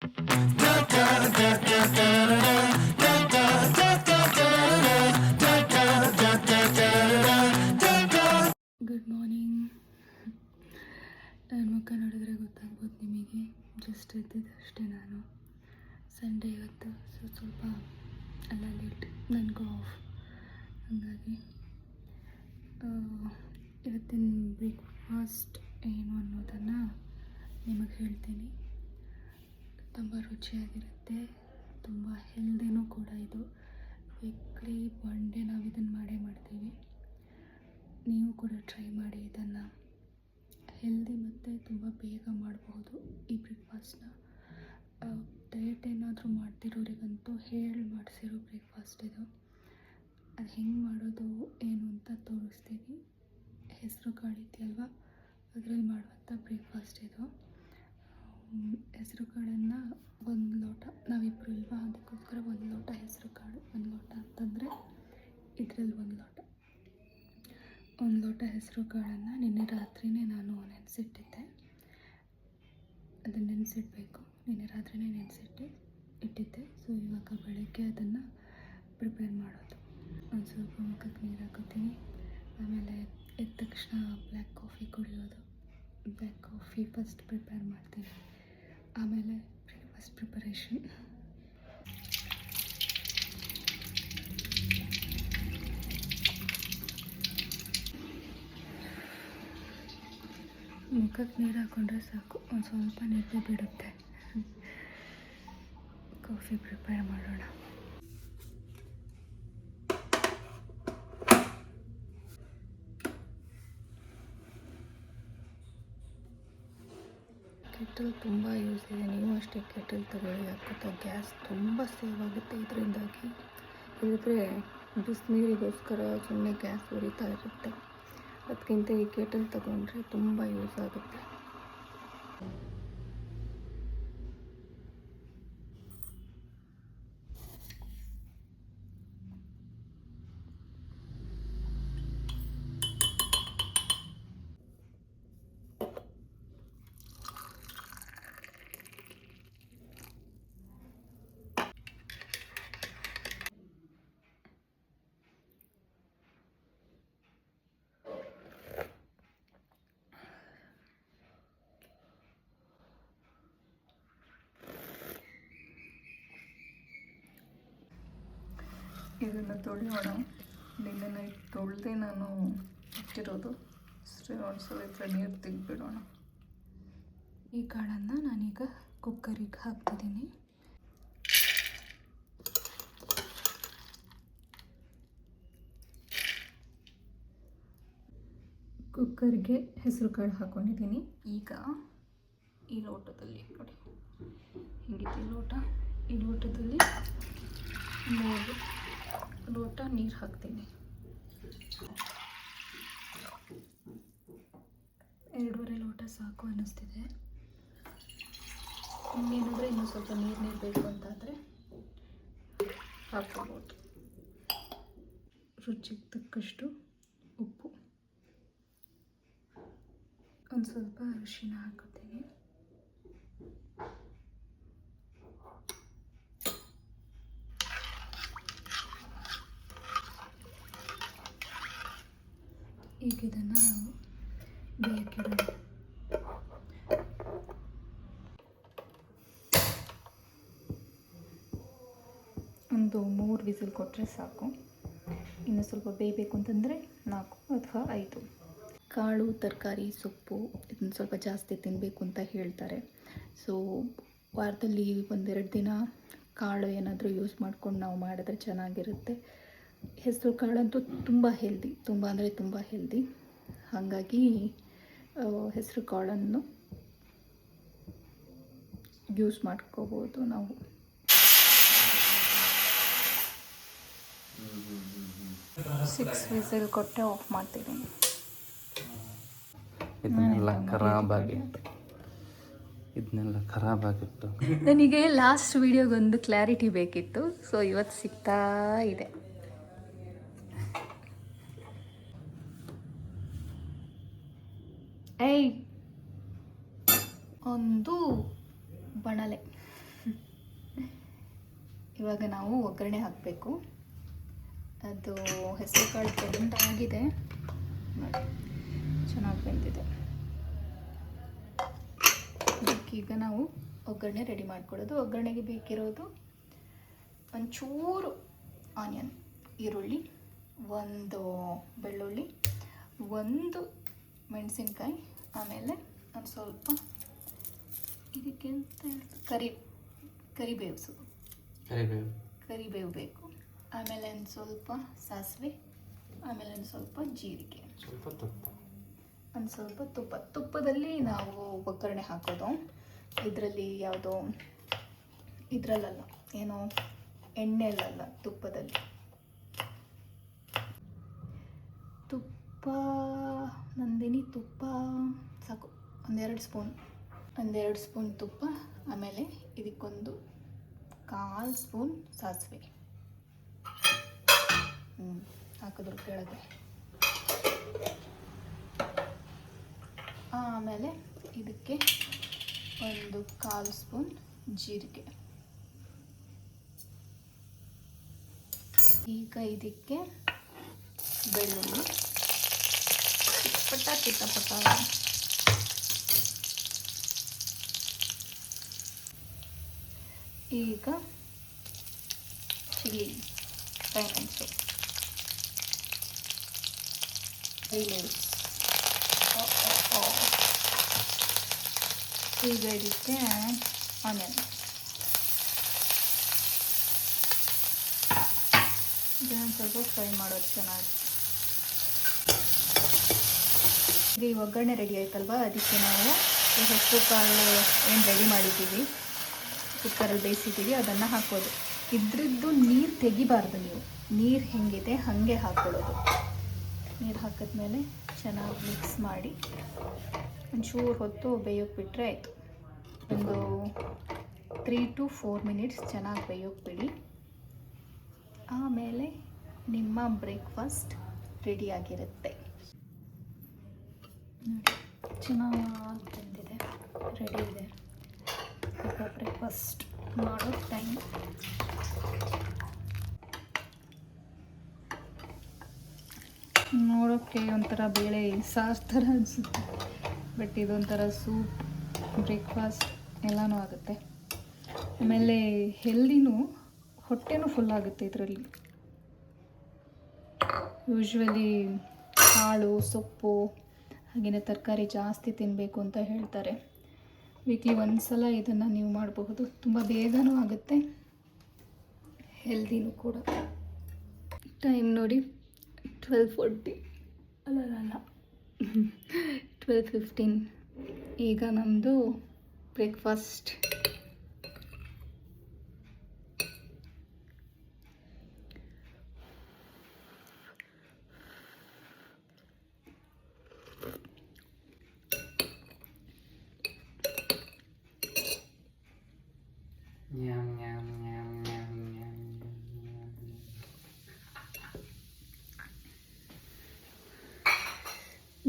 Good morning. ನನ್ನ ಮುಖ ನೋಡಿದ್ರೆ ಗೊತ್ತಾಗ್ಬೋದು ನಿಮಗೆ. ಜಸ್ಟ್ ಎದ್ದಿದ್ದಷ್ಟೇ ನಾನು. ಸಂಡೇ ಇವತ್ತು ಸ್ವಲ್ಪ ಎಲ್ಲ ಲೇಟ್, ನನಗೂ ಆಫ್. ಹಾಗಾಗಿ ಇವತ್ತಿನ ಬ್ರೇಕ್ಫಾಸ್ಟ್ ಏನು ಅನ್ನೋದನ್ನು ನಿಮಗೆ ಹೇಳ್ತೀನಿ. ತುಂಬ ರುಚಿಯಾಗಿರುತ್ತೆ, ತುಂಬ ಹೆಲ್ದಿನೂ ಕೂಡ. ಇದು ವೀಕ್ಲಿ ಒನ್ ಡೇ ನಾವು ಇದನ್ನು ಮಾಡೇ ಮಾಡ್ತೀವಿ. ನೀವು ಕೂಡ ಟ್ರೈ ಮಾಡಿ ಇದನ್ನು. ಹೆಲ್ದಿ ಮತ್ತು ತುಂಬ ಬೇಗ ಮಾಡಬಹುದು ಈ ಬ್ರೇಕ್ಫಾಸ್ಟ್ನ. ಡಯಟ್ ಏನಾದರೂ ಮಾಡ್ತಿರೋರಿಗಂತೂ ಹೇಳಿ ಮಾಡಿಸಿರೋ ಬ್ರೇಕ್ಫಾಸ್ಟ್ ಇದು. ಅದು ಹೆಂಗೆ ಮಾಡೋದು ಏನು ಅಂತ ತೋರಿಸ್ತೀವಿ. ಹೆಸರು ಕಾಳು ಇದೆಯಲ್ವ, ಅದರಲ್ಲಿ ಮಾಡುವಂಥ ಬ್ರೇಕ್ಫಾಸ್ಟ್ ಇದು. ಹೆಸರು ಕಾಳನ್ನು 1 ಲೋಟ, ನಾವಿಬ್ಬರು ಇಲ್ವಾ, ಅದಕ್ಕೋಸ್ಕರ 1 ಲೋಟ ಹೆಸರು ಕಾಳು. 1 ಲೋಟ ಅಂತಂದರೆ ಇದರಲ್ಲಿ 1 ಲೋಟ ಹೆಸರು ಕಾಳನ್ನು ನಿನ್ನೆ ರಾತ್ರಿಯೇ ನಾನು ನೆನೆಸಿಟ್ಟಿದ್ದೆ. ಅದನ್ನು ನೆನೆಸಿಡಬೇಕು. ನಿನ್ನೆ ರಾತ್ರಿಯೇ ಇಟ್ಟಿದ್ದೆ. ಸೊ ಇವಾಗ ಬೆಳಗ್ಗೆ ಅದನ್ನು ಪ್ರಿಪೇರ್ ಮಾಡೋದು. ಒಂದು ಸ್ವಲ್ಪ ಮುಖಕ್ಕೆ ನೀರು ಹಾಕೋತೀನಿ. ಆಮೇಲೆ ಎದ್ದ ತಕ್ಷಣ ಬ್ಲ್ಯಾಕ್ ಕಾಫಿ ಕುಡಿಯೋದು. ಬ್ಲ್ಯಾಕ್ ಕಾಫಿ ಫಸ್ಟ್ ಪ್ರಿಪೇರ್ ಮಾಡ್ತೀನಿ, ಆಮೇಲೆ ಬ್ರೇಕ್ಫಾಸ್ಟ್ ಪ್ರಿಪರೇಷನ್. ಮುಖಕ್ಕೆ ನೀರು ಹಾಕೊಂಡ್ರೆ ಸಾಕು, ಒಂದು ಸ್ವಲ್ಪ ನಿದ್ದೆ ಬಿಡುತ್ತೆ. ಕಾಫಿ ಪ್ರಿಪೇರ್ ಮಾಡೋಣ. ಕೆಟಲ್ ತುಂಬ ಯೂಸ್ ಇದೆ. ನೀವು ಅಷ್ಟೇ ಕೆಟಲ್ ತಗೊಳ್ಳಿ. ಯಾಕಂತ ಗ್ಯಾಸ್ ತುಂಬ ಸೇವ್ ಆಗುತ್ತೆ ಇದರಿಂದಾಗಿ. ಇಲ್ಲದ್ರೆ ಬಿಸಿನೀರಿಗೋಸ್ಕರ ಸುಮ್ಮನೆ ಗ್ಯಾಸ್ ಉರಿತಾ ಇರುತ್ತೆ. ಅದಕ್ಕಿಂತ ಈ ಕೆಟಲ್ ತಗೊಂಡ್ರೆ ತುಂಬ ಯೂಸ್ ಆಗುತ್ತೆ. ಇದನ್ನು ತೊಳೆಯೋಣ. ನಿನ್ನೆ ನೈಟ್ ತೊಳೆದೇ ನಾನು ಇಟ್ಟಿರೋದು. ಅಷ್ಟೇ, ಒಂದ್ಸಲ ಇದ್ರೆ ನೀರು ತೆಗೆದ್ಬಿಡೋಣ. ಈ ಕಾಳನ್ನು ನಾನೀಗ ಕುಕ್ಕರಿಗೆ ಹಾಕ್ತಿದ್ದೀನಿ. ಕುಕ್ಕರ್ಗೆ ಹೆಸರು ಕಾಳು ಹಾಕ್ಕೊಂಡಿದ್ದೀನಿ. ಈಗ ಈ ಲೋಟದಲ್ಲಿ ನೋಡಿ, ಹೀಗಿದೆ ಲೋಟ. ಈ ಲೋಟದಲ್ಲಿ 3 ಲೋಟ ನೀರು ಹಾಕ್ತೀನಿ. 2.5 ಲೋಟ ಸಾಕು ಅನ್ನಿಸ್ತಿದೆ. ಇನ್ನೇನಾದರೆ ಇನ್ನೂ ಸ್ವಲ್ಪ ನೀರು ಬೇಕು ಅಂತಾದರೆ ಹಾಕ್ಕೋಬೋದು. ರುಚಿಗೆ ತಕ್ಕಷ್ಟು ಉಪ್ಪು, ಒಂದು ಸ್ವಲ್ಪ ಅರಿಶಿನ ಹಾಕುತ್ತೀನಿ. ಈಗ ಇದನ್ನು ನಾವು ಬೇಯಕ್ಕಿಡೋಣ. ಒಂದು 3 ವಿಸಿಲ್ ಕೊಟ್ಟರೆ ಸಾಕು. ಇನ್ನು ಸ್ವಲ್ಪ ಬೇಯಬೇಕು ಅಂತಂದರೆ 4 ಅಥವಾ 5. ಕಾಳು, ತರಕಾರಿ, ಸೊಪ್ಪು ಇದನ್ನು ಸ್ವಲ್ಪ ಜಾಸ್ತಿ ತಿನ್ನಬೇಕು ಅಂತ ಹೇಳ್ತಾರೆ. ಸೊ ವಾರದಲ್ಲಿ 1-2 ದಿನ ಕಾಳು ಏನಾದರೂ ಯೂಸ್ ಮಾಡ್ಕೊಂಡು ನಾವು ಮಾಡಿದ್ರೆ ಚೆನ್ನಾಗಿರುತ್ತೆ. ಹೆಸರು ಕಾಳಂತೂ ತುಂಬ ಹೆಲ್ದಿ, ತುಂಬ ಅಂದರೆ ತುಂಬ ಹೆಲ್ದಿ. ಹಾಗಾಗಿ ಹೆಸರು ಕಾಳನ್ನು ಯೂಸ್ ಮಾಡ್ಕೋಬೋದು ನಾವು. ಸಿಕ್ಸ್ ವಿಸಿಲ್ ಕೊಟ್ಟೆ ಆಫ್ ಮಾಡ್ತಿದ್ದೀನಿ. ಇದನ್ನೆಲ್ಲ ಖರಾಬಾಗಿತ್ತು. ನನಗೆ ಲಾಸ್ಟ್ ವಿಡಿಯೋಗೊಂದು ಕ್ಲಾರಿಟಿ ಬೇಕಿತ್ತು. ಸೊ ಇವತ್ತು ಸಿಗ್ತಾ ಇದೆ. ಒಂದು ಬಣಲೆ ಇವಾಗ ನಾವು ಒಗ್ಗರಣೆ ಹಾಕಬೇಕು. ಅದು ಹೆಸರು ಕಾಳು ಬೆಂದಾಗಿದೆ ನೋಡಿ, ಚೆನ್ನಾಗಿ ಬೆಂದಿದೆ. ಈಗ ನಾವು ಒಗ್ಗರಣೆ ರೆಡಿ ಮಾಡ್ಕೊಳ್ಳೋದು. ಒಗ್ಗರಣೆಗೆ ಬೇಕಿರೋದು ಒಂಚೂರು ಆನಿಯನ್, ಈರುಳ್ಳಿ, ಒಂದು ಬೆಳ್ಳುಳ್ಳಿ, ಒಂದು ಮೆಣಸಿನ್ಕಾಯಿ, ಆಮೇಲೆ ಒಂದು ಸ್ವಲ್ಪ ಇದಕ್ಕೆ ಕರಿಬೇವು ಬೇಕು, ಆಮೇಲೆ ಒಂದು ಸ್ವಲ್ಪ ಸಾಸಿವೆ, ಆಮೇಲೆ ಒಂದು ಸ್ವಲ್ಪ ಜೀರಿಗೆ, ಒಂದು ಸ್ವಲ್ಪ ತುಪ್ಪದಲ್ಲಿ ನಾವು ಒಗ್ಗರಣೆ ಹಾಕೋದು. ಇದರಲ್ಲಿ ಯಾವುದೋ ಇದರಲ್ಲ, ಏನೋ ಎಣ್ಣೆಲಲ್ಲ, ತುಪ್ಪದಲ್ಲಿ. ತುಪ್ಪ ನಂದಿನಿ ತುಪ್ಪ ಸಾಕು, ಒಂದೆರಡು ಸ್ಪೂನ್ ತುಪ್ಪ, ಆಮೇಲೆ ಇದಕ್ಕೊಂದು 1/4 ಸ್ಪೂನ್ ಸಾಸಿವೆ ಹಾಕಿದ್ರು ಕೆಳಗೆ. ಆಮೇಲೆ ಇದಕ್ಕೆ ಒಂದು 1/4 ಸ್ಪೂನ್ ಜೀರಿಗೆ. ಈಗ ಇದಕ್ಕೆ ಬೆಳ್ಳುಳ್ಳಿ ಚಿಟಪಟ. ಈಗ ಚಿಲ್ಲಿ ಮೆಣಸು, ಈಗ ಇದಕ್ಕೆ ಆನಿಯನ್. ಇದನ್ನು ಸ್ವಲ್ಪ ಫ್ರೈ ಮಾಡೋದು ಚೆನ್ನಾಗಿ. ಈಗ ಈ ಒಗ್ಗರಣೆ ರೆಡಿ ಆಯ್ತಲ್ವ, ಅದಕ್ಕೆ ನಾವು ಹೆಸರು ಕಾಳು ಏನು ರೆಡಿ ಮಾಡಿದ್ದೀವಿ, ಕುಕ್ಕರಲ್ಲಿ ಬೇಯಿಸಿದ್ದೀವಿ, ಅದನ್ನು ಹಾಕೋದು. ಇದ್ರದ್ದು ನೀರು ತೆಗಿಬಾರ್ದು ನೀವು, ನೀರು ಹೆಂಗಿದೆ ಹಾಗೆ ಹಾಕ್ಕೊಳ್ಳೋದು. ನೀರು ಹಾಕಿದ್ಮೇಲೆ ಚೆನ್ನಾಗಿ ಮಿಕ್ಸ್ ಮಾಡಿ ಒಂಚೂರು ಹೊತ್ತು ಬೇಯೋಕ್ಕೆ ಬಿಟ್ಟರೆ ಆಯಿತು. ಒಂದು 3 to 4 ಮಿನಿಟ್ಸ್ ಚೆನ್ನಾಗಿ ಬೇಯೋಕ್ಕೆ ಬಿಡಿ. ಆಮೇಲೆ ನಿಮ್ಮ ಬ್ರೇಕ್ಫಾಸ್ಟ್ ರೆಡಿಯಾಗಿರುತ್ತೆ. ನೋಡಿ, ಚೆನ್ನಾಗಿ ಬಂದಿದೆ, ರೆಡಿ ಇದೆ. ಈಗ ಬ್ರೇಕ್ಫಾಸ್ಟ್ ಮಾಡೋ ಟೈಮ್. ನೋಡೋಕ್ಕೆ ಒಂಥರ ಬೇಳೆ ಸಾರು ಥರ ಅನಿಸುತ್ತೆ, ಬಟ್ ಇದೊಂಥರ ಸೂಪ್, ಬ್ರೇಕ್ಫಾಸ್ಟ್ ಎಲ್ಲನೂ ಆಗುತ್ತೆ. ಆಮೇಲೆ ಹೆಲ್ದಿನೂ, ಹೊಟ್ಟೆನೂ ಫುಲ್ ಆಗುತ್ತೆ ಇದರಲ್ಲಿ. ಯೂಶ್ವಲಿ ಕಾಳು, ಸೊಪ್ಪು, ಹಾಗೆಯೇ ತರಕಾರಿ ಜಾಸ್ತಿ ತಿನ್ನಬೇಕು ಅಂತ ಹೇಳ್ತಾರೆ. ವೀಕ್ಲಿ ಒಂದ್ಸಲ ಇದನ್ನು ನೀವು ಮಾಡಬಹುದು. ತುಂಬ ಬೇಗನೂ ಆಗುತ್ತೆ, ಹೆಲ್ದಿನೂ ಕೂಡ. ಟೈಮ್ ನೋಡಿ 12:40 ಅಲ್ಲ 12:15. ಈಗ ನಮ್ಮದು ಬ್ರೇಕ್ಫಾಸ್ಟ್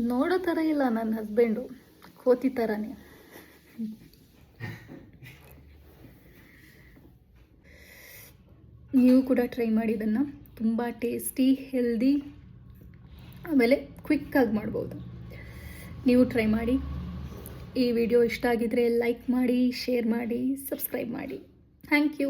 ನೋಡೋ ಥರ ಇಲ್ಲ ನನ್ನ ಹಸ್ಬೆಂಡು, ಕೋತಿ ಥರನೇ. ನೀವು ಕೂಡ ಟ್ರೈ ಮಾಡಿ ಇದನ್ನು, ತುಂಬ ಟೇಸ್ಟಿ, ಹೆಲ್ದಿ, ಆಮೇಲೆ ಕ್ವಿಕ್ಕಾಗಿ ಮಾಡ್ಬೋದು. ನೀವು ಟ್ರೈ ಮಾಡಿ. ಈ ವಿಡಿಯೋ ಇಷ್ಟ ಆಗಿದ್ರೆ ಲೈಕ್ ಮಾಡಿ, ಶೇರ್ ಮಾಡಿ, ಸಬ್ಸ್ಕ್ರೈಬ್ ಮಾಡಿ. Thank you.